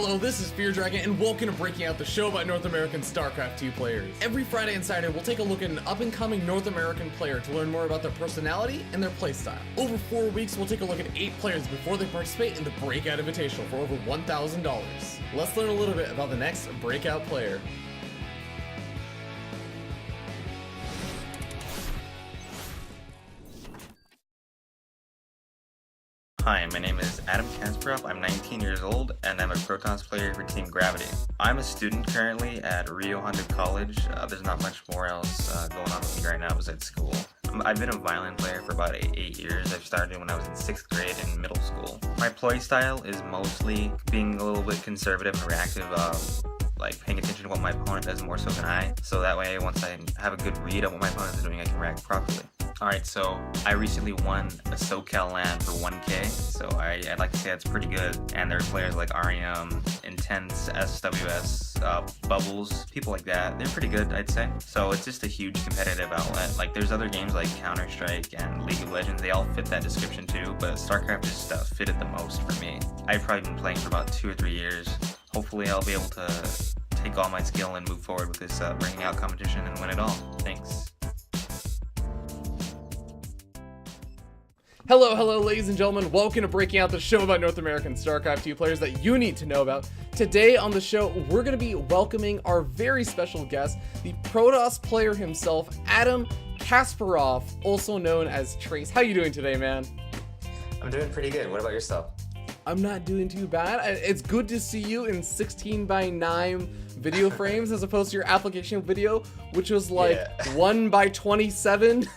Hello, this is Fear Dragon, and welcome to Breaking Out, the show about North American StarCraft 2 players. Every Friday and Saturday, we'll take a look at an up-and-coming North American player to learn more about their personality and their playstyle. Over 4 weeks, we'll take a look at 8 players before they participate in the Breakout Invitational for over $1,000. Let's learn a little bit about the next Breakout player. Hi, my name is Adam Kasparov. I'm 19 years old and I'm a Protons player for Team Gravity. I'm a student currently at Rio Hondo College. There's not much more else going on with me right now besides school. I've been a violin player for about 8 years. I started when I was in 6th grade in middle school. My play style is mostly being a little bit conservative and reactive, like paying attention to what my opponent does more so than I. So that way, once I have a good read of what my opponent is doing, I can react properly. Alright, so I recently won a SoCal LAN for 1K, so I'd like to say that's pretty good. And there are players like REM, Intense, SWS, Bubbles, people like that. They're pretty good, I'd say. So it's just a huge competitive outlet. Like there's other games like Counter-Strike and League of Legends, they all fit that description too, but StarCraft just fit it the most for me. I've probably been playing for about 2 or 3 years. Hopefully I'll be able to take all my skill and move forward with this Breaking Out competition and win it all. Thanks. Hello, ladies and gentlemen. Welcome to Breaking Out, the show about North American StarCraft 2 players that you need to know about. Today on the show, we're going to be welcoming our very special guest, the Protoss player himself, Adam Kasparov, also known as Trace. How you doing today, man? I'm doing pretty good. What about yourself? I'm not doing too bad. It's good to see you in 16:9 video frames as opposed to your application video, which was like 1:27.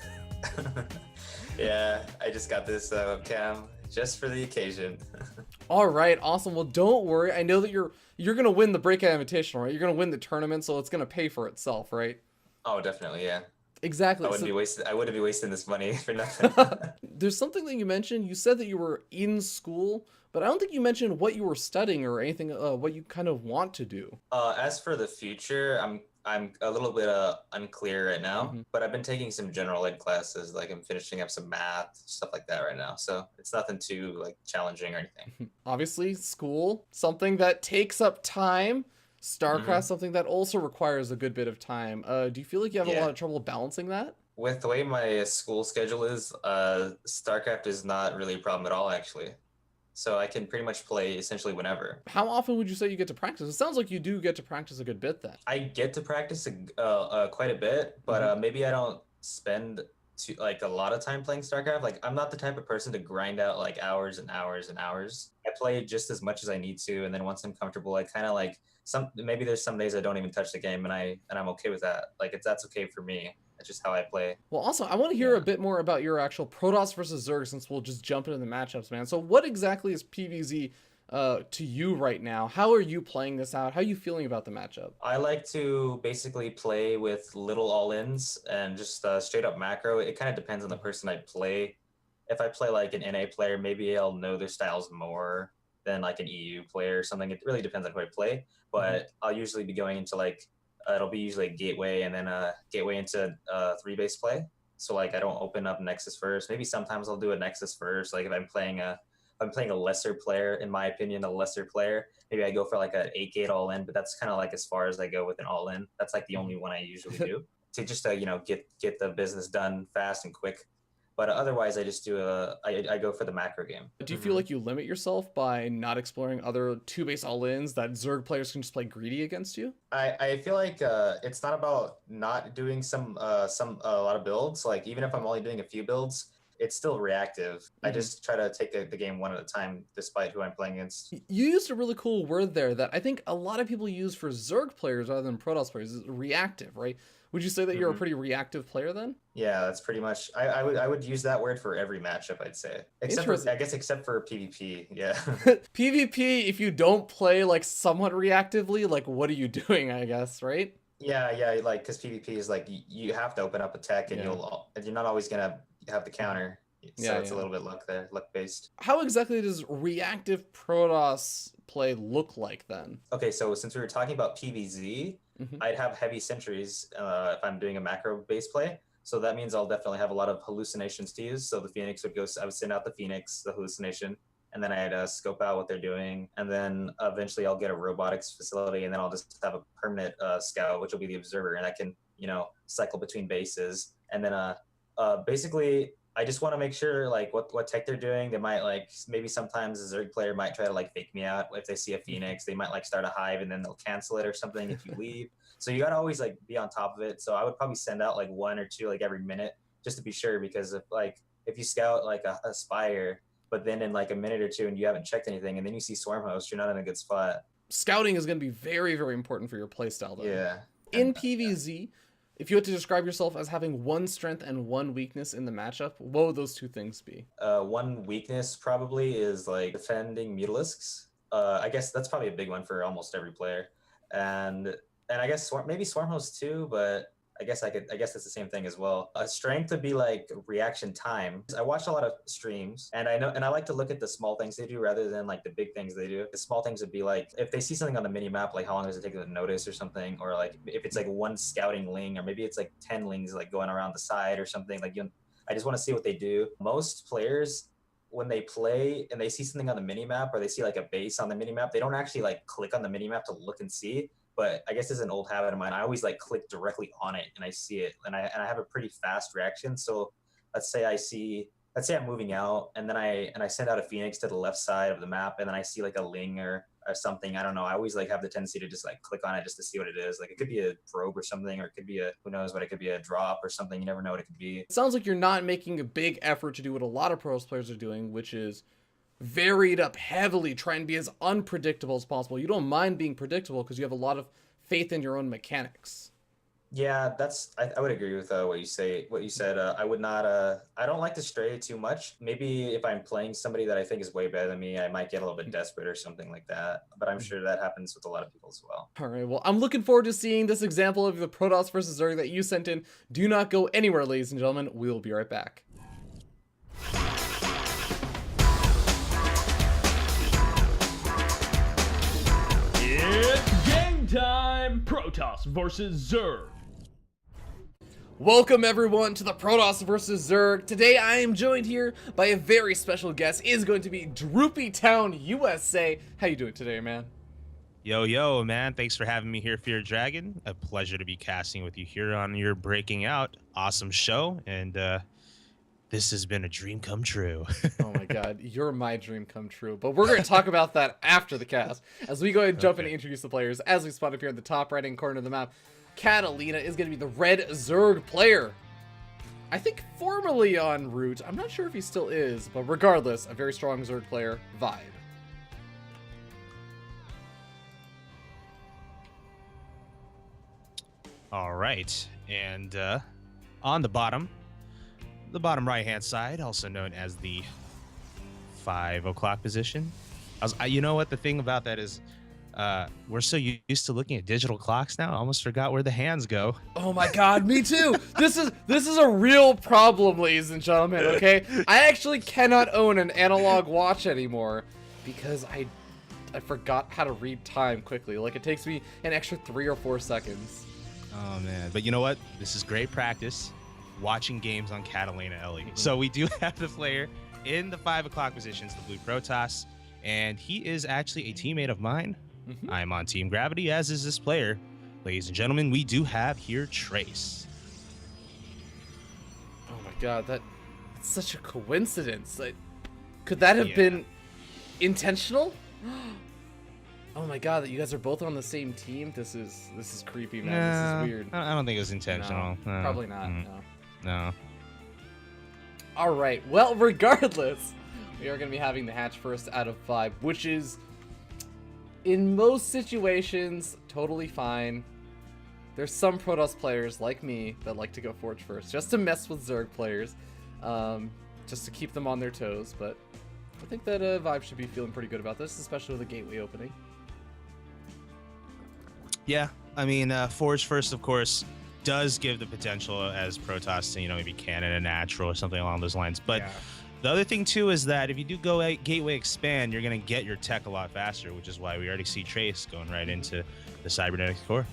Yeah, I just got this webcam just for the occasion. All right, awesome. Well, don't worry. I know that you're gonna win the Breakout Invitational, right? You're gonna win the tournament, so it's gonna pay for itself, right? Oh, definitely, yeah. Exactly. I wouldn't be wasting this money for nothing. There's something that you mentioned. You said that you were in school, but I don't think you mentioned what you were studying or anything. What you kind of want to do. As for the future, I'm a little bit unclear right now, but I've been taking some general ed classes. Like I'm finishing up some math, stuff like that right now. So it's nothing too like challenging or anything. Obviously, school, something that takes up time. StarCraft, something that also requires a good bit of time. Do you feel like you have a lot of trouble balancing that? With the way my school schedule is, StarCraft is not really a problem at all, actually. So I can pretty much play essentially whenever. How often would you say you get to practice? It sounds like you do get to practice a good bit then. I get to practice quite a bit, but maybe I don't spend a lot of time playing StarCraft. Like I'm not the type of person to grind out like hours and hours and hours. I play just as much as I need to, and then once I'm comfortable, I kind of like maybe there's some days I don't even touch the game, and I'm okay with that. Like that's okay for me. That's just how I play. Well, also, I want to hear a bit more about your actual Protoss versus Zerg, since we'll just jump into the matchups, man. So what exactly is PvZ to you right now? How are you playing this out? How are you feeling about the matchup? I like to basically play with little all-ins and just straight up macro. It kind of depends on the person I play. If I play like an NA player, maybe I'll know their styles more than like an EU player or something. It really depends on who I play, but I'll usually be going into like it'll be usually a gateway and then a gateway into 3-base play. So like I don't open up Nexus first. Maybe sometimes I'll do a Nexus first. Like if I'm playing a lesser player, in my opinion, a lesser player, maybe I go for like an 8-gate all in, but that's kind of like as far as I go with an all in. That's like the only one I usually do to just get the business done fast and quick. But otherwise, I just I go for the macro game. Do you feel like you limit yourself by not exploring other 2-base all-ins that Zerg players can just play greedy against you? I feel like it's not about not doing a lot of builds. Like even if I'm only doing a few builds, it's still reactive. I just try to take the game one at a time, despite who I'm playing against. You used a really cool word there that I think a lot of people use for Zerg players rather than Protoss players. Is reactive, right? Would you say that you're a pretty reactive player then? Yeah, that's pretty much. I would use that word for every matchup, I'd say. Except for PvP. Yeah. PvP, if you don't play like somewhat reactively, like what are you doing? I guess, right? Yeah. Like because PvP is like you have to open up a tech, and you're not always gonna have the counter. So it's a little bit luck based. How exactly does reactive Protoss play look like then? Okay, so since we were talking about PvZ, I'd have heavy sentries if I'm doing a macro base play. So that means I'll definitely have a lot of hallucinations to use. So the Phoenix I would send out the Phoenix, the hallucination. and then I'd scope out what they're doing, and then eventually I'll get a robotics facility, and then I'll just have a permanent scout, which will be the observer, and I can cycle between bases, and then basically I just want to make sure like what tech they're doing. They might like maybe sometimes a Zerg player might try to like fake me out if they see a Phoenix. They might like start a hive and then they'll cancel it or something if you leave. So you gotta always like be on top of it. So I would probably send out like 1 or 2 like every minute just to be sure, because if you scout like a spire, but then in like a minute or 2 and you haven't checked anything, and then you see swarm host, you're not in a good spot. Scouting is going to be very, very important for your playstyle, though. Yeah. In PvZ, if you had to describe yourself as having 1 strength and 1 weakness in the matchup, what would those 2 things be? 1 weakness probably is like defending Mutalisks. I guess that's probably a big one for almost every player, and I guess maybe swarm host too, but I guess that's the same thing as well. Strength would be like reaction time. I watch a lot of streams, and I like to look at the small things they do rather than like the big things they do. The small things would be like if they see something on the mini map, like how long does it take them to notice or something, or like if it's like 1 scouting ling, or maybe it's like 10 lings like going around the side or something. Like I just want to see what they do. Most players, when they play and they see something on the mini map, or they see like a base on the mini map, they don't actually like click on the mini map to look and see. But I guess this is an old habit of mine. I always like click directly on it and I see it, and I have a pretty fast reaction. So let's say I'm moving out, and then I send out a Phoenix to the left side of the map, and then I see like a ling or something. I don't know. I always like have the tendency to just like click on it just to see what it is. Like it could be a probe or something, or it could be who knows what, it could be a drop or something. You never know what it could be. It sounds like you're not making a big effort to do what a lot of pros players are doing, which is varied up heavily, try and be as unpredictable as possible. You don't mind being predictable because you have a lot of faith in your own mechanics. Yeah, I would agree with what you said. I would not. I don't like to stray too much. Maybe if I'm playing somebody that I think is way better than me, I might get a little bit desperate or something like that. But I'm sure that happens with a lot of people as well. All right, well, I'm looking forward to seeing this example of the Protoss versus Zerg that you sent in. Do not go anywhere, ladies and gentlemen. We'll be right back. It's game time! Protoss versus Zerg. Welcome everyone to the Protoss versus Zerg. Today I am joined here by a very special guest. It is going to be Droopy Town, USA. How you doing today, man? Yo, man. Thanks for having me here, Fear Dragon. A pleasure to be casting with you here on your Breaking Out. Awesome show, and this has been a dream come true. Oh my god, you're my dream come true. But we're going to talk about that after the cast, as we go ahead and jump in and introduce the players. As we spot up here in the top right-hand corner of the map, Catalina is going to be the red Zerg player. I think formerly on Root. I'm not sure if he still is, but regardless, a very strong Zerg player. Vibe. All right, and on the bottom right-hand side, also known as the 5 o'clock position. You know what the thing about that is? We're so used to looking at digital clocks now. I almost forgot where the hands go. Oh my god, me too. This is a real problem, ladies and gentlemen, okay? I actually cannot own an analog watch anymore because I forgot how to read time quickly. Like, it takes me an extra 3 or 4 seconds. Oh man, but you know what? This is great practice watching games on Catalina LE. So we do have the player in the 5 o'clock positions, the blue Protoss, and he is actually a teammate of mine. I'm on Team Gravity, as is this player. Ladies and gentlemen, we do have here Trace. Oh my god, that's such a coincidence. Could that have been intentional? Oh my god, that you guys are both on the same team? This is creepy, man. This is weird. I don't think it was intentional. No, probably not. No. All right. Well, regardless, we are going to be having the hatch first out of 5, which is, in most situations, totally fine. There's some Protoss players like me that like to go Forge first, just to mess with Zerg players, just to keep them on their toes. But I think that Vibe should be feeling pretty good about this, especially with the gateway opening. Yeah, I mean, Forge first, of course, does give the potential as Protoss to, maybe cannon a natural or something along those lines. But the other thing, too, is that if you do go Gateway Expand, you're going to get your tech a lot faster, which is why we already see Trace going right into the Cybernetics core.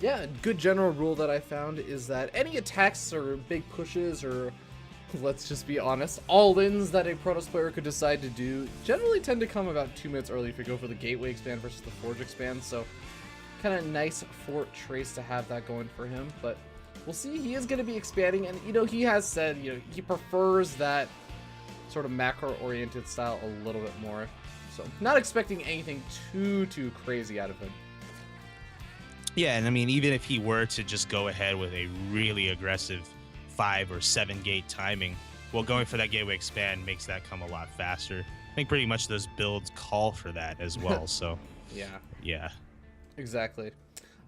Yeah, good general rule that I found is that any attacks or big pushes or let's just be honest, all-ins that a Protoss player could decide to do generally tend to come about 2 minutes early if you go for the Gateway expand versus the Forge expand, so kind of nice for Trace to have that going for him, but we'll see. He is going to be expanding, and, you know, he has said, you know, he prefers that sort of macro-oriented style a little bit more, so not expecting anything too crazy out of him. Yeah, and I mean, even if he were to just go ahead with a really aggressive 5 or 7 gate timing, well, going for that gateway expand makes that come a lot faster. I think pretty much those builds call for that as well. So yeah, exactly.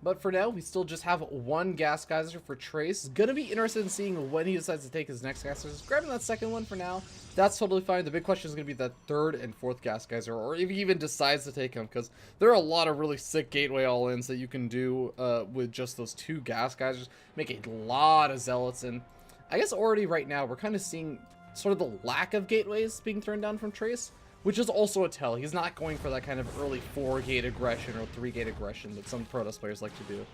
But for now, we still just have one gas geyser for Trace. Gonna be interested in seeing when he decides to take his next gas geyser. Grabbing that second one for now, that's totally fine. The big question is gonna be that third and fourth gas geyser, or if he even decides to take them, because there are a lot of really sick gateway all-ins that you can do with just those 2 gas geysers. Make a lot of zealots, and I guess already right now we're kind of seeing sort of the lack of gateways being thrown down from Trace, which is also a tell. He's not going for that kind of early 4-gate aggression or 3-gate aggression that some Protoss players like to do.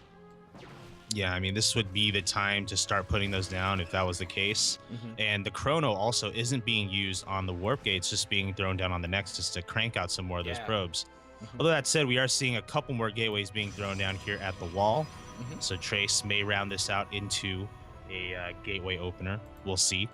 Yeah, I mean, this would be the time to start putting those down if that was the case. And the Chrono also isn't being used on the Warp Gates, just being thrown down on the Nexus to crank out some more of those probes. Although that said, we are seeing a couple more gateways being thrown down here at the wall. So Trace may round this out into a gateway opener. We'll see.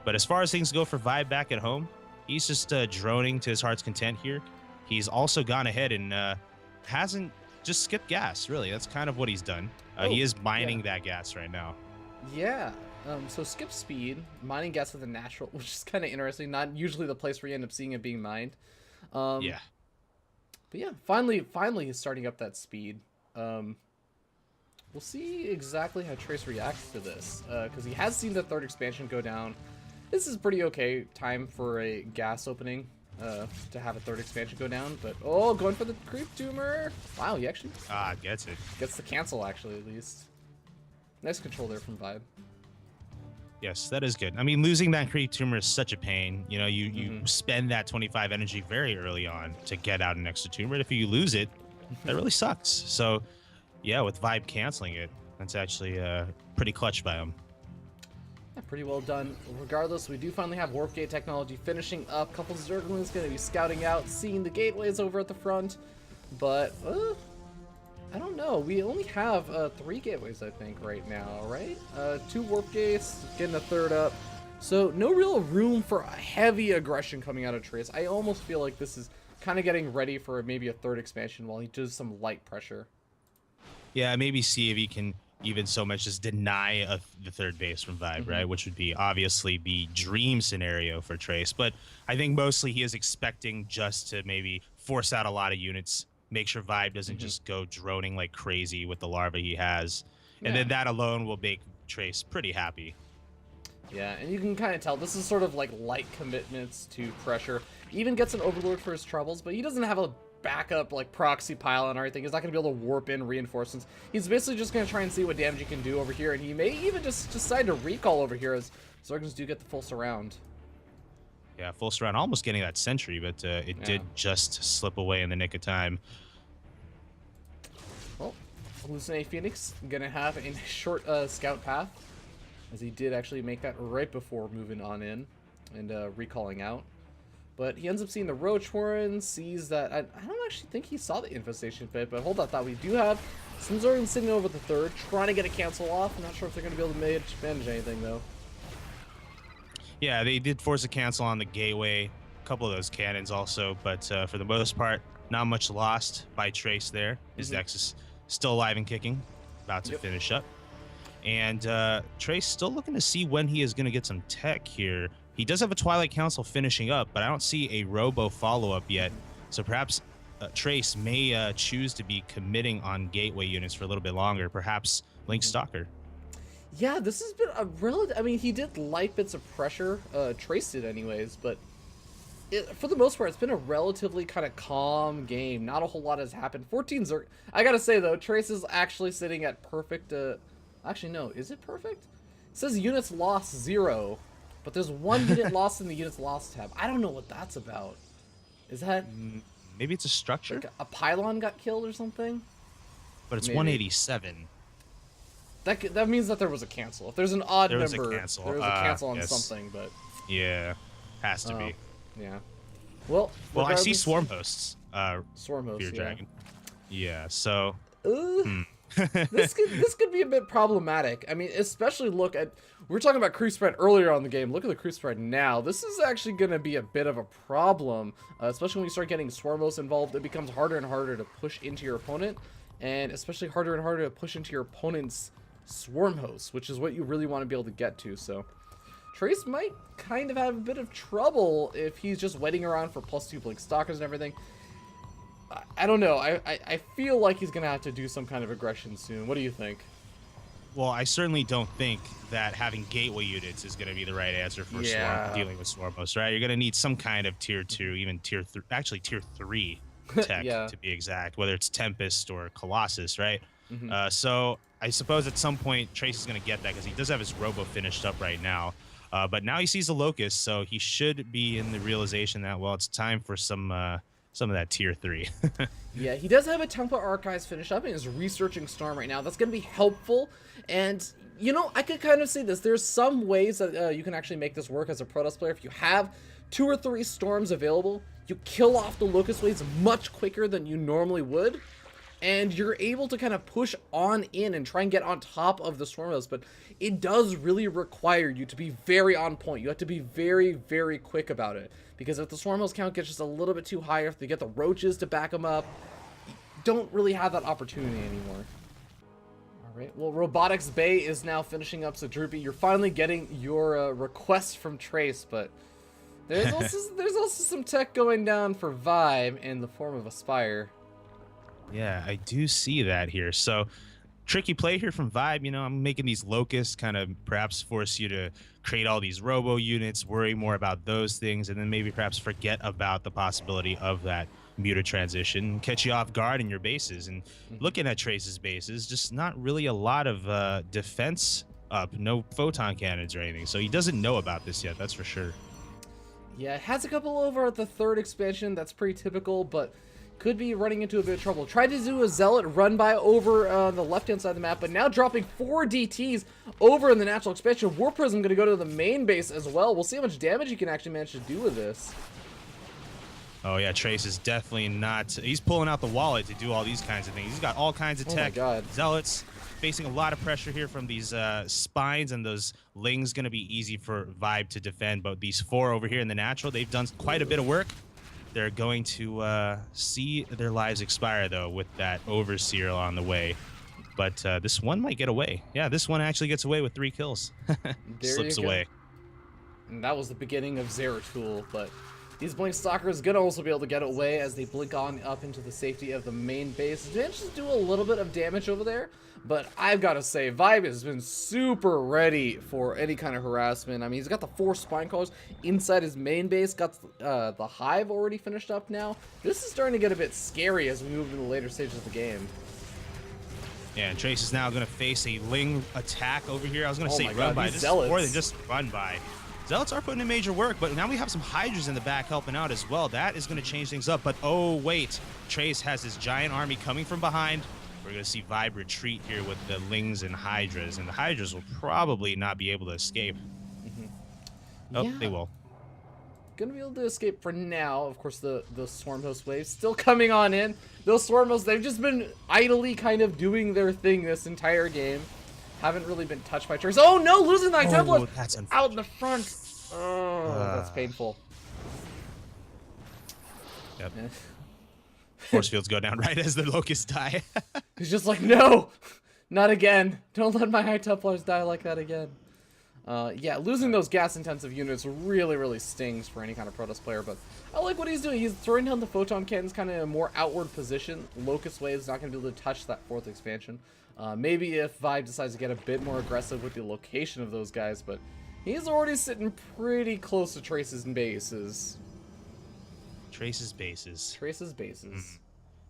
But as far as things go for Vibe back at home, he's just droning to his heart's content here. He's also gone ahead and hasn't just skipped gas, really. That's kind of what he's done. He is mining that gas right now. Yeah. So skip speed, mining gas with a natural, which is kind of interesting. Not usually the place where you end up seeing it being mined. Yeah. But yeah, finally he's starting up that speed. We'll see exactly how Trace reacts to this, because he has seen the third expansion go down. This is pretty okay time for a gas opening, to have a third expansion go down, but going for the creep tumor. Wow, he actually Gets it. gets the cancel, actually, at least. Nice control there from Vibe. Yes, that is good. I mean, losing that creep tumor is such a pain. You know, you spend that 25 energy very early on to get out an extra tumor. And if you lose it, that really sucks. So yeah, with Vibe canceling it, that's actually pretty clutch by him. Yeah, pretty well done. Regardless, we do finally have Warp Gate technology finishing up. Couple Zerglings going to be scouting out, seeing the gateways over at the front. But, I don't know. We only have 3 gateways, I think, right now, right? 2 Warp Gates, getting a third up. So, no real room for a heavy aggression coming out of Trace. I almost feel like this is kind of getting ready for maybe a third expansion while he does some light pressure. Yeah, maybe see if he can even so much as deny the third base from Vibe, right? Which would be obviously the dream scenario for Trace. But I think mostly he is expecting just to maybe force out a lot of units, make sure Vibe doesn't just go droning like crazy with the larva he has. And then that alone will make Trace pretty happy. Yeah, and you can kind of tell this is sort of like light commitments to pressure. He even gets an Overlord for his troubles, but he doesn't have a backup like proxy pylon or anything. He's not going to be able to warp in reinforcements. He's basically just going to try and see what damage he can do over here, and he may even just decide to recall over here as Zerglings do get the full surround. Yeah, full surround, almost getting that sentry, but it did just slip away in the nick of time. Well, Hallucinate Phoenix going to have a short scout path, as he did actually make that right before moving on in and recalling out. But he ends up seeing the Roach Warren, sees that... I don't actually think he saw the Infestation Pit, but hold that thought. We do have some Zerglings sitting over the third, trying to get a cancel off. I'm not sure if they're going to be able to manage anything, though. Yeah, they did force a cancel on the gateway, a couple of those cannons also, but for the most part, not much lost by Trace there. His Nexus still alive and kicking, about to finish up. And Trace still looking to see when he is going to get some tech here. He does have a Twilight Council finishing up, but I don't see a Robo follow-up yet. So perhaps Trace may choose to be committing on gateway units for a little bit longer, perhaps Link Stalker. Yeah, this has been a relative... I mean, he did light bits of pressure, Trace did anyways, but for the most part, it's been a relatively kind of calm game. Not a whole lot has happened. 14 Zerg... I gotta say, though, Trace is actually sitting at perfect... Actually, no, is it perfect? It says units lost 0. But there's 1 unit lost in the units lost tab. I don't know what that's about. Is that... Maybe it's a structure? Like a pylon got killed or something? But it's 187. That means that there was a cancel. If there's an odd There was number, a cancel. there was a cancel on Yes. something, but Yeah, has to be. yeah. Well, Well, I see regardless- swarm hosts. Swarm host, Fear yeah. Dragon. Yeah. So. This could be a bit problematic. I mean, especially look at, we were talking about creep spread earlier on the game. Look at the creep spread now. This is actually going to be a bit of a problem, especially when you start getting swarmos involved. It becomes harder and harder to push into your opponent, and especially harder and harder to push into your opponent's swarm host, which is what you really want to be able to get to. So Trace might kind of have a bit of trouble if he's just waiting around for +2 Blink Stalkers and everything. I don't know. I feel like he's going to have to do some kind of aggression soon. What do you think? Well, I certainly don't think that having gateway units is going to be the right answer for dealing with Swarmos, right? You're going to need some kind of tier 2, even tier 3, actually tier 3 tech to be exact, whether it's Tempest or Colossus, right? So I suppose at some point Trace is going to get that because he does have his Robo finished up right now. But now he sees the Locust, so he should be in the realization that, well, it's time for some of that tier 3. Yeah, he does have a Temple Archives finished up and is researching Storm right now. That's going to be helpful. And, you know, I could kind of see this. There's some ways that you can actually make this work as a Protoss player. If you have 2 or 3 Storms available, you kill off the Locust Waves much quicker than you normally would. And you're able to kind of push on in and try and get on top of the Stormos. But it does really require you to be very on point. You have to be very, very quick about it. Because if the Swarmos count gets just a little bit too high, if they get the Roaches to back them up, you don't really have that opportunity anymore. Alright, well, Robotics Bay is now finishing up, so Droopy, you're finally getting your request from Trace, but there's also some tech going down for Vibe in the form of Aspire. Yeah, I do see that here. So tricky play here from Vibe. You know, I'm making these locusts kind of perhaps force you to create all these robo units, worry more about those things, and then maybe perhaps forget about the possibility of that muta transition, catch you off guard in your bases. And looking at Trace's bases, just not really a lot of defense up, no photon cannons or anything. So he doesn't know about this yet, that's for sure. Yeah, it has a couple over at the 3rd expansion. That's pretty typical, but could be running into a bit of trouble. Tried to do a Zealot run by over the left-hand side of the map, but now dropping 4 DTs over in the natural expansion. War Prism going to go to the main base as well. We'll see how much damage he can actually manage to do with this. Oh yeah, Trace is definitely not. He's pulling out the wallet to do all these kinds of things. He's got all kinds of tech. Oh my God. Zealots facing a lot of pressure here from these spines, and those lings going to be easy for Vibe to defend. But these 4 over here in the natural, they've done quite a bit of work. They're going to see their lives expire, though, with that Overseer on the way. But this one might get away. Yeah, this one actually gets away with 3 kills. Slips away. And that was the beginning of Zeratul, but these Blink Stalkers going to also be able to get away as they blink on up into the safety of the main base. They managed to do a little bit of damage over there, but I've got to say, Vibe has been super ready for any kind of harassment. I mean, he's got the 4 spine collars inside his main base, got the Hive already finished up now. This is starting to get a bit scary as we move into the later stages of the game. Yeah, and Trace is now going to face a Ling attack over here. I was going to say my run God, by. these This Zealots. is more than just run by. Zealots are putting in major work, but now we have some Hydras in the back helping out as well. That is going to change things up. But oh, wait. Trace has his giant army coming from behind. We're going to see Vibe retreat here with the Lings and Hydras. And the Hydras will probably not be able to escape. Oh, Yeah. they will. Gonna be able to escape for now. Of course, the Swarm Host waves still coming on in. Those Swarm Hosts, they've just been idly kind of doing their thing this entire game. Haven't really been touched by Trace. Oh no, losing the Templars that's out in the front. Oh, that's painful. Yep. Force fields go down right as the Locusts die. He's just like, no, not again. Don't let my High Templars die like that again. Yeah, losing those gas-intensive units really, really stings for any kind of Protoss player, but I like what he's doing. He's throwing down the Photon Cannons kind of in a more outward position. Locust Wave's not going to be able to touch that 4th expansion. Maybe if Vibe decides to get a bit more aggressive with the location of those guys, but he's already sitting pretty close to Trace's bases. Trace's bases. Trace's bases.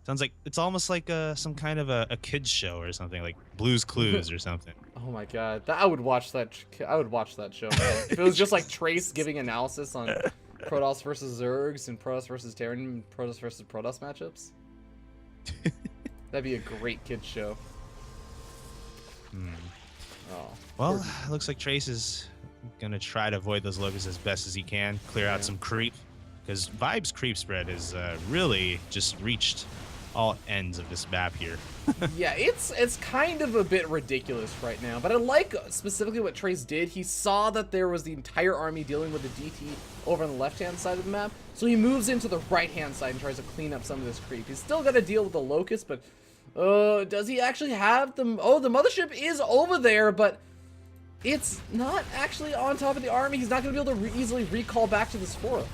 Sounds like it's almost like some kind of a kids show or something, like Blue's Clues or something. Oh my God, I would watch that. I would watch that show, man. If it was just like Trace giving analysis on Protoss versus Zergs and Protoss versus Terran and Protoss versus Protoss matchups, that'd be a great kids show. Oh, Well, looks like Trace is gonna try to avoid those locusts as best as he can, clear out some creep, because Vibe's creep spread is really just reached all ends of this map here. yeah, it's kind of a bit ridiculous right now, but I like specifically what Trace did. He saw that there was the entire army dealing with the DT over on the left-hand side of the map, so he moves into the right-hand side and tries to clean up some of this creep. He's still got to deal with the locust, but does he actually have them? Oh, the mothership is over there, but it's not actually on top of the army. He's not going to be able to easily recall back to this fort.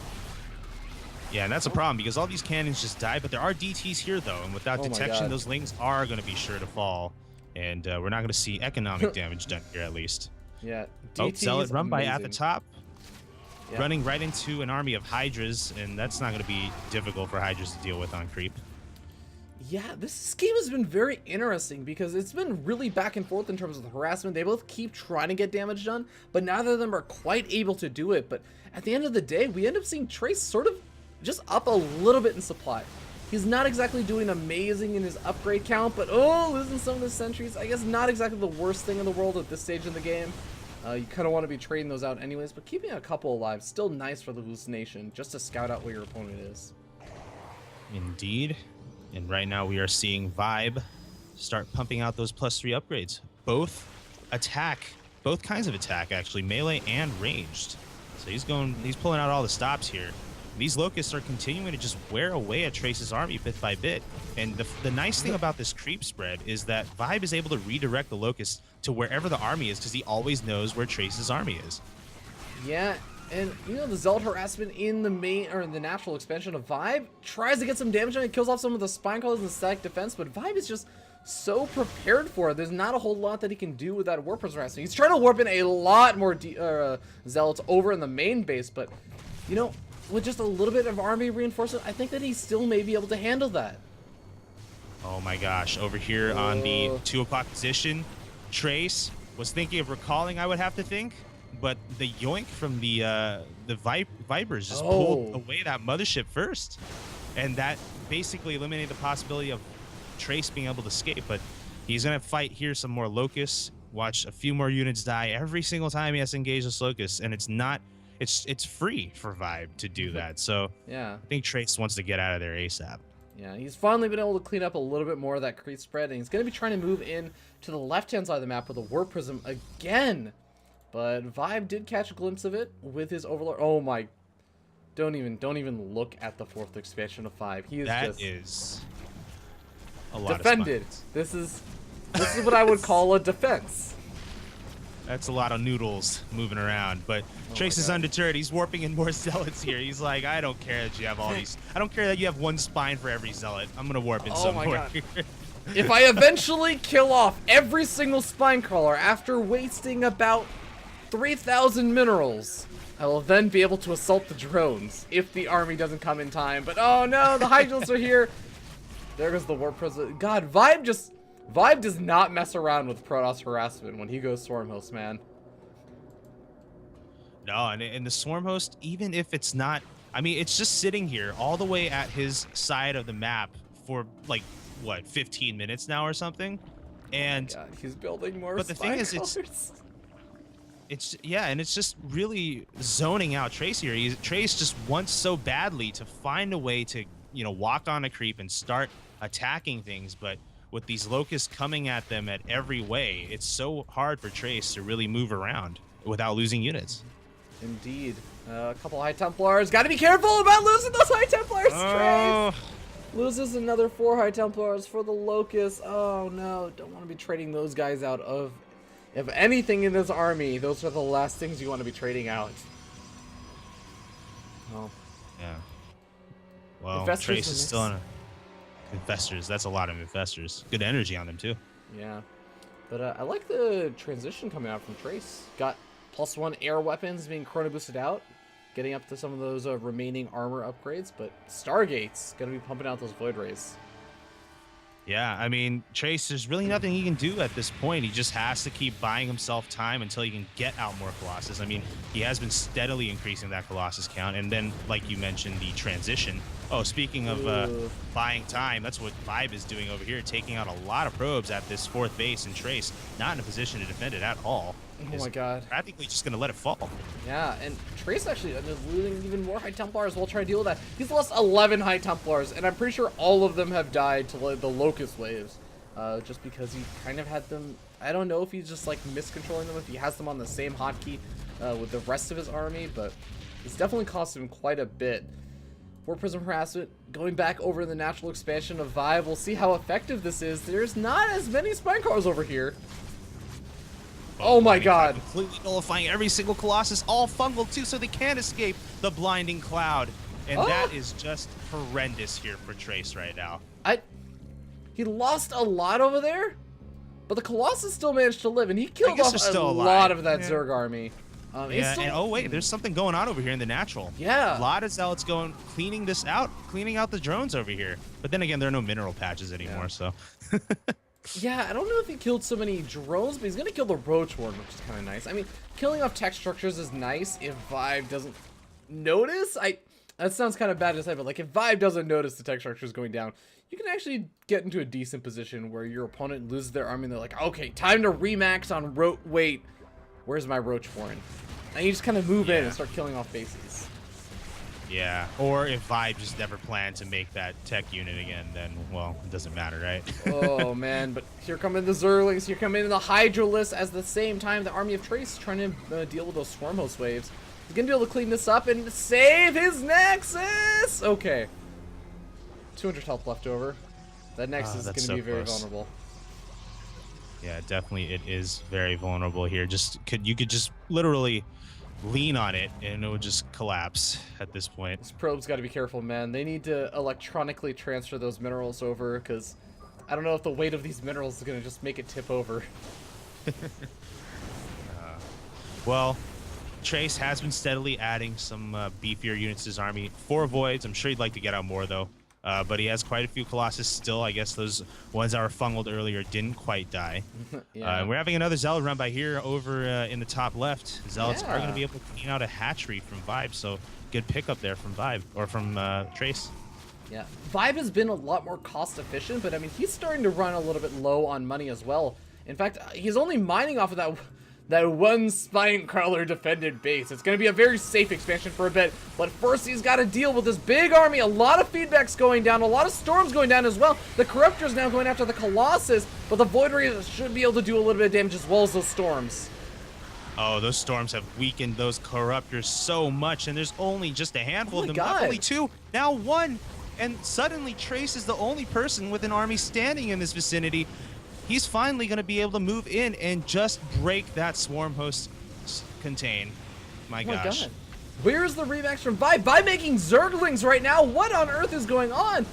Yeah, and that's a problem because all these cannons just die, but there are DTs here though, and without detection, those lings are going to be sure to fall, and we're not going to see economic damage done here at least. Yeah, DT Zealot run by at the amazing. top, Yeah. running right into an army of Hydras, and that's not going to be difficult for Hydras to deal with on creep. Yeah, this game has been very interesting because it's been really back and forth in terms of the harassment. They both keep trying to get damage done, but neither of them are quite able to do it. But at the end of the day, we end up seeing Trace sort of just up a little bit in supply. He's not exactly doing amazing in his upgrade count, but losing some of the sentries, I guess not exactly the worst thing in the world at this stage in the game. You kind of want to be trading those out anyways, but keeping a couple alive, still nice for the hallucination, just to scout out where your opponent is. Indeed. And right now we are seeing Vibe start pumping out those +3 upgrades. Both kinds of attack actually, melee and ranged. So he's pulling out all the stops here. These locusts are continuing to just wear away at Trace's army bit by bit. And the nice thing about this creep spread is that Vibe is able to redirect the locusts to wherever the army is because he always knows where Trace's army is. Yeah, and you know, the Zealot harassment in the main or in the natural expansion of Vibe tries to get some damage on it, kills off some of the spine crawlers and static defense, but Vibe is just so prepared for it. There's not a whole lot that he can do with that warpers harassment. He's trying to warp in a lot more Zealots over in the main base, but you know, with just a little bit of army reinforcement, I think that he still may be able to handle that. Oh my gosh, over here on the 2 o'clock position, Trace was thinking of recalling, I would have to think, but the yoink from the Vipers just pulled away that mothership first, and that basically eliminated the possibility of Trace being able to escape. But he's gonna fight here some more locusts, watch a few more units die every single time he has to engage this locust, and it's free for Vibe to do that. So Yeah. I think Trace wants to get out of there ASAP. Yeah, he's finally been able to clean up a little bit more of that creep spread, and he's going to be trying to move in to the left-hand side of the map with a warp prism again. But Vibe did catch a glimpse of it with his overlord. Oh my! Don't even look at the 4th expansion of 5. He is That just is a lot defended. of spines. This is what I would call a defense. That's a lot of noodles moving around, but Trace is undeterred. He's warping in more zealots here. He's like, I don't care that you have all these. I don't care that you have 1 spine for every zealot. I'm gonna warp in some more. God. If I eventually kill off every single spine crawler after wasting about 3,000 minerals, I will then be able to assault the drones if the army doesn't come in time. But oh no, the Hydras are here. There goes the warp prism. God, Vibe does not mess around with Protoss harassment when he goes Swarm Host, man. No, and the Swarm Host, even if it's not, I mean, it's just sitting here all the way at his side of the map for like, what, 15 minutes now or something? And God, he's building more. But the thing is, and it's just really zoning out Trace here. Trace just wants so badly to find a way to, you know, walk on a creep and start attacking things, but with these locusts coming at them at every way, it's so hard for Trace to really move around without losing units. Indeed. A couple High Templars. Got to be careful about losing those High Templars, Oh. Trace! Loses another 4 High Templars for the Locust. Oh no, don't want to be trading those guys out of... If anything in this army, those are the last things you want to be trading out. Oh. Yeah. Well, Infestors Trace in is this. still on a... Infestors, that's a lot of infestors. Good energy on them too. Yeah. But I like the transition coming out from Trace. Got +1 air weapons being chrono boosted out. Getting up to some of those remaining armor upgrades. But Stargate's going to be pumping out those Void Rays. Yeah, I mean, Trace, there's really nothing he can do at this point. He just has to keep buying himself time until he can get out more Colossus. I mean, he has been steadily increasing that Colossus count. And then, like you mentioned, the transition Oh, speaking of buying time, that's what Vibe is doing over here, taking out a lot of probes at this 4th base, and Trace not in a position to defend it at all. Oh my god. Practically just going to let it fall. Yeah, and Trace actually is losing even more High Templars while trying to deal with that. He's lost 11 High Templars, and I'm pretty sure all of them have died to the Locust Waves. Just because he kind of had them, I don't know if he's just like miscontrolling them, if he has them on the same hotkey with the rest of his army, but it's definitely cost him quite a bit. For Prism Harassment, going back over the natural expansion of Vibe, we'll see how effective this is. There's not as many Spine Crawlers over here. Oh my god. Completely nullifying every single Colossus, all fungal too, so they can't escape the blinding cloud. And that is just horrendous here for Trace right now. He lost a lot over there, but the Colossus still managed to live, and he killed off a alive. lot of that Zerg army. Yeah, and oh wait, there's something going on over here in the natural. Yeah. A lot of Zealots going, cleaning this out, cleaning out the drones over here. But then again, there are no mineral patches anymore, so. Yeah, I don't know if he killed so many drones, but he's going to kill the Roach Horde, which is kind of nice. I mean, killing off tech structures is nice if Vibe doesn't notice. That sounds kind of bad to say, but like if Vibe doesn't notice the tech structures going down, you can actually get into a decent position where your opponent loses their army and they're like, okay, time to remax on wait, where's my Roach Horde? And you just kind of move in and start killing off bases. Yeah, or if Vibe just never planned to make that tech unit again, then, well, it doesn't matter, right? Oh, man, but here come in the Zerglings, here come in the Hydralisks, at the same time the Army of Trace trying to deal with those Swarm Host waves. He's going to be able to clean this up and save his Nexus! Okay. 200 health left over. That Nexus is going to be very vulnerable. Yeah, definitely it is very vulnerable here. You could just literally lean on it and it would just collapse at this point. This probe's got to be careful, man. They need to electronically transfer those minerals over, because I don't know if the weight of these minerals is going to just make it tip over. Well, Trace has been steadily adding some beefier units to his army. 4 Voids. I'm sure he'd like to get out more, though. But he has quite a few Colossus still. I guess those ones that were fungled earlier didn't quite die. Yeah. We're having another Zealot run by here over in the top left. Zealots are going to be able to clean out a hatchery from Vibe, so good pickup there from Vibe, or from Trace. Yeah, Vibe has been a lot more cost efficient, but I mean, he's starting to run a little bit low on money as well. In fact, he's only mining off of that one Spine Crawler defended base. It's going to be a very safe expansion for a bit, but first he's got to deal with this big army. A lot of feedbacks going down, a lot of storms going down as well. The Corruptor's now going after the Colossus, but the Void Raiders should be able to do a little bit of damage as well as those storms. Oh, those storms have weakened those Corruptors so much, and there's only just a handful of them. Not only 2, now 1, and suddenly Trace is the only person with an army standing in this vicinity. He's finally going to be able to move in and just break that Swarm Host contain. My gosh. God. Where's the remax from Vibe? Vibe making Zerglings right now. What on earth is going on?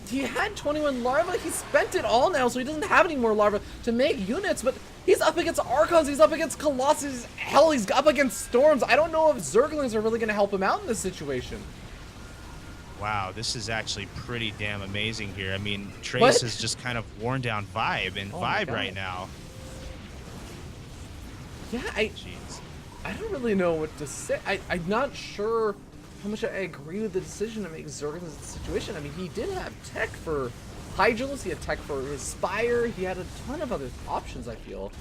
He had 21 larvae. He spent it all now, so he doesn't have any more larvae to make units, but he's up against Archons. He's up against Colossus. Hell, he's up against Storms. I don't know if Zerglings are really going to help him out in this situation. Wow, this is actually pretty damn amazing here. I mean, Trace has just kind of worn down Vibe, and Vibe right now. Yeah, I don't really know what to say. I'm not sure how much I agree with the decision to make Zerglings in this situation. I mean, he did have tech for Hydralis, he had tech for his Spire, he had a ton of other options, I feel.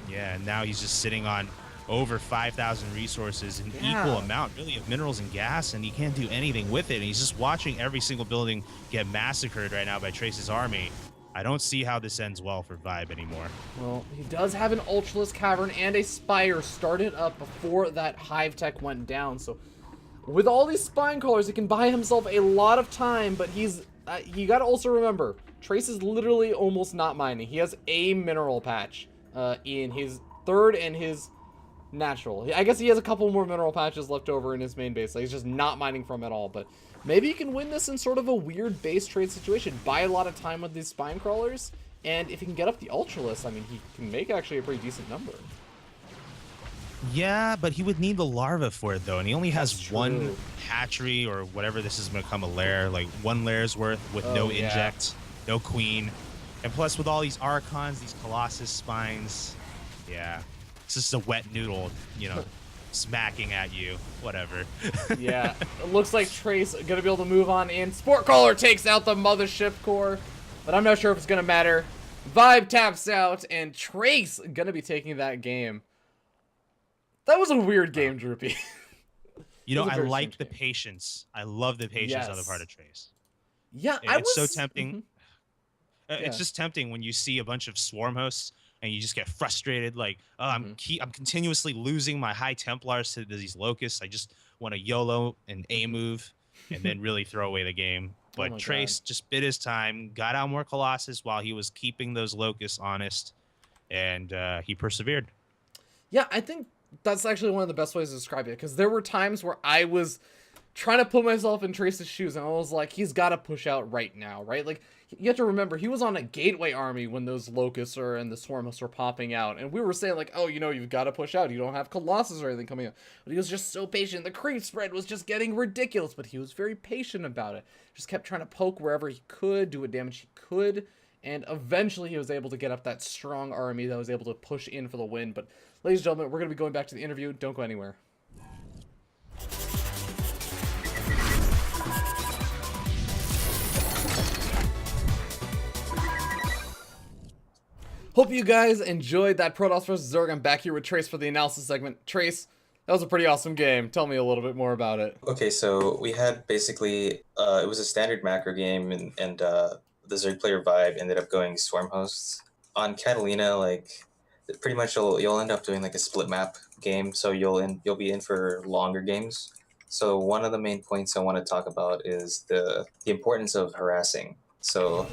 Yeah, and now he's just sitting on over 5,000 resources, an equal amount really of minerals and gas, and he can't do anything with it. And he's just watching every single building get massacred right now by Trace's army. I don't see how this ends well for Vibe anymore. Well, he does have an Ultralisk Cavern and a Spire started up before that Hive tech went down. So with all these Spine Crawlers, he can buy himself a lot of time, but you got to also remember, Trace is literally almost not mining. He has a mineral patch in his 3rd and his natural. I guess he has a couple more mineral patches left over in his main base. Like, he's just not mining from at all, but maybe he can win this in sort of a weird base trade situation. Buy a lot of time with these Spine Crawlers, and if he can get up the Ultralisk, I mean, he can make actually a pretty decent number. Yeah, but he would need the larva for it, though, and he only has 1 hatchery, or whatever this is going to become, a lair, like 1 lair's worth with no inject, no queen, and plus with all these Archons, these Colossus Spines, yeah. It's just a wet noodle, you know. smacking at you, whatever. Yeah, it looks like Trace gonna be able to move on in. Sport Caller takes out the mothership core, but I'm not sure if it's gonna matter. Vibe taps out, and Trace gonna be taking that game. That was a weird game, Droopy. You know, It was a I very like strange the game. patience. I love the patience on the part Yes. of Trace. Yeah, It's so tempting. Mhm. It's Yeah. just tempting when you see a bunch of swarm hosts and you just get frustrated. Like, oh, I'm continuously losing my high Templars to these locusts. I just want to YOLO and A move and then really throw away the game. Oh But my Trace just bit his time, got out more Colossus while he was keeping those locusts honest, and he persevered. Yeah, I think that's actually one of the best ways to describe it, because there were times where I was trying to put myself in Trace's shoes, and I was like, he's got to push out right now, right? Like, you have to remember, he was on a gateway army when those locusts and the swarm hosts were popping out, and we were saying, like, oh, you know, you've got to push out. You don't have Colossus or anything coming out. But he was just so patient. The creep spread was just getting ridiculous, but he was very patient about it. Just kept trying to poke wherever he could, do what damage he could, and eventually he was able to get up that strong army that was able to push in for the win. But, ladies and gentlemen, we're going to be going back to the interview. Don't go anywhere. Hope you guys enjoyed that Protoss vs. Zerg. I'm back here with Trace for the analysis segment. Trace, that was a pretty awesome game. Tell me a little bit more about it. Okay, so we had basically it was a standard macro game, and the Zerg player vibe ended up going swarm hosts on Catalina. Like, pretty much you'll end up doing like a split map game, so you'll be in for longer games. So one of the main points I want to talk about is the importance of harassing. So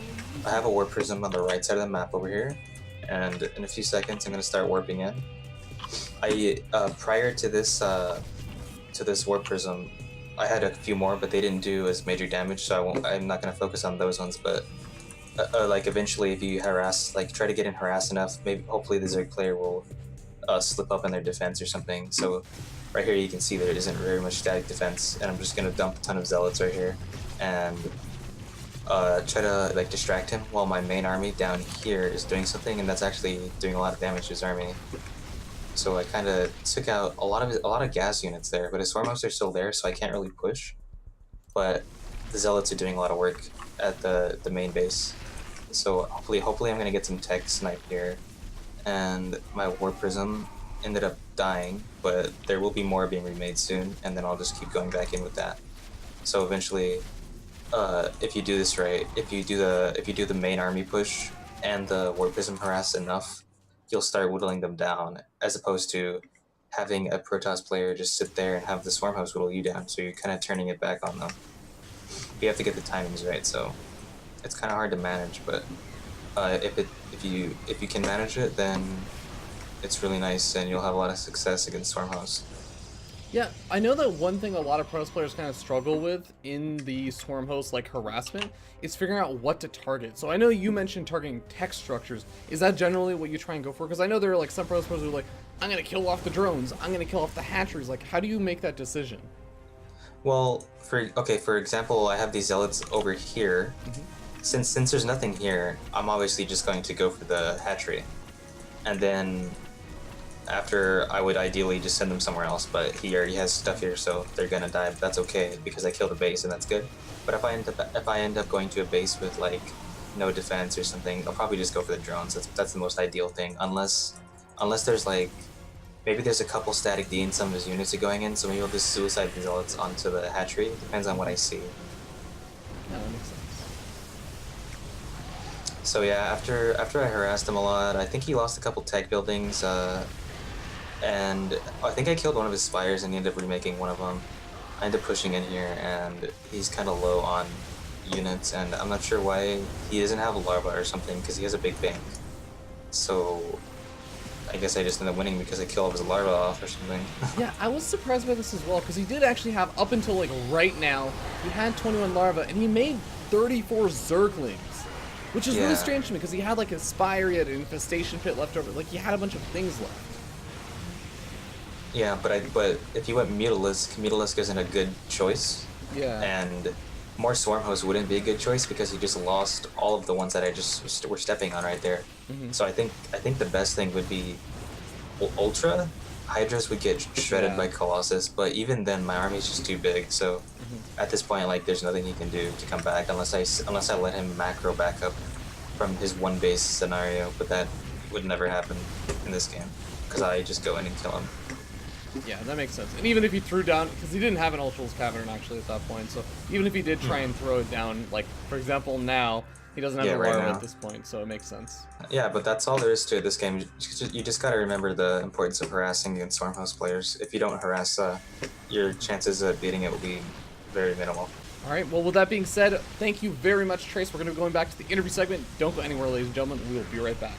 I have a warp prism on the right side of the map over here, and in a few seconds I'm going to start warping in. I prior to this warp prism, I had a few more, but they didn't do as major damage, so I'm not going to focus on those ones. But like eventually, if you harass, like try to get in harass enough, maybe hopefully the Zerg player will slip up in their defense or something. So right here you can see there isn't very much static defense, and I'm just going to dump a ton of zealots right here and try to like distract him while my main army down here is doing something, and that's actually doing a lot of damage to his army. So I kind of took out a lot of gas units there, but his swarm hosts are still there, so I can't really push. But the zealots are doing a lot of work at the main base. So hopefully I'm gonna get some tech snipe here. And my warp prism ended up dying, but there will be more being remade soon, and then I'll just keep going back in with that. So eventually, if you do this right, if you do the main army push and the warp prism harass enough, you'll start whittling them down, as opposed to having a Protoss player just sit there and have the swarm host whittle you down. So you're kind of turning it back on them. You have to get the timings right, so it's kind of hard to manage. But if you can manage it, then it's really nice, and you'll have a lot of success against swarm hosts. Yeah, I know that one thing a lot of Protoss players kind of struggle with in the swarm host like harassment is figuring out what to target. So I know you mentioned targeting tech structures. Is that generally what you try and go for? Because I know there are like some Protoss players who are like, I'm gonna kill off the drones, I'm gonna kill off the hatcheries. Like, how do you make that decision? Well, for example, I have these zealots over here. Since there's nothing here, I'm obviously just going to go for the hatchery, and then after I would ideally just send them somewhere else, but he already has stuff here, so they're gonna die. But that's okay because I killed a base, and that's good. But if I end up going to a base with like no defense or something, I'll probably just go for the drones. That's the most ideal thing, unless there's like maybe there's a couple static D and some of his units are going in, so maybe I'll just suicide the zealots onto the hatchery. Depends on what I see. Yeah, that makes sense. So yeah, after I harassed him a lot, I think he lost a couple tech buildings, and I think I killed one of his spires, and he ended up remaking one of them. I ended up pushing in here, and he's kind of low on units, and I'm not sure why he doesn't have a larva or something, because he has a big bank. So I guess I just ended up winning because I killed his larva off or something. Yeah, I was surprised by this as well, because he did actually have, up until like right now, he had 21 larvae, and he made 34 zerglings. Which is really strange to me, because he had like a spire, he had an infestation pit left over, like he had a bunch of things left. Yeah, but if you went Mutalisk isn't a good choice. Yeah. And more swarm hosts wouldn't be a good choice because you just lost all of the ones that I just were stepping on right there. So I think the best thing would be Ultra, Hydras would get shredded Yeah. by Colossus, but even then, my army's just too big. So at this point, like, there's nothing he can do to come back unless I let him macro back up from his one base scenario. But that would never happen in this game because I just go in and kill him. Yeah, that makes sense. And even if he threw down, because he didn't have an Ultra's Cavern actually at that point, so even if he did try and throw it down, like, for example, now, he doesn't have Yeah, a right larva now. at this point, so it makes sense. Yeah, but that's all there is to it this game. You just gotta remember the importance of harassing against Stormhost players. If you don't harass, your chances of beating it will be very minimal. All right, well, with that being said, thank you very much, Trace. We're going to be going back to the interview segment. Don't go anywhere, ladies and gentlemen. We will be right back.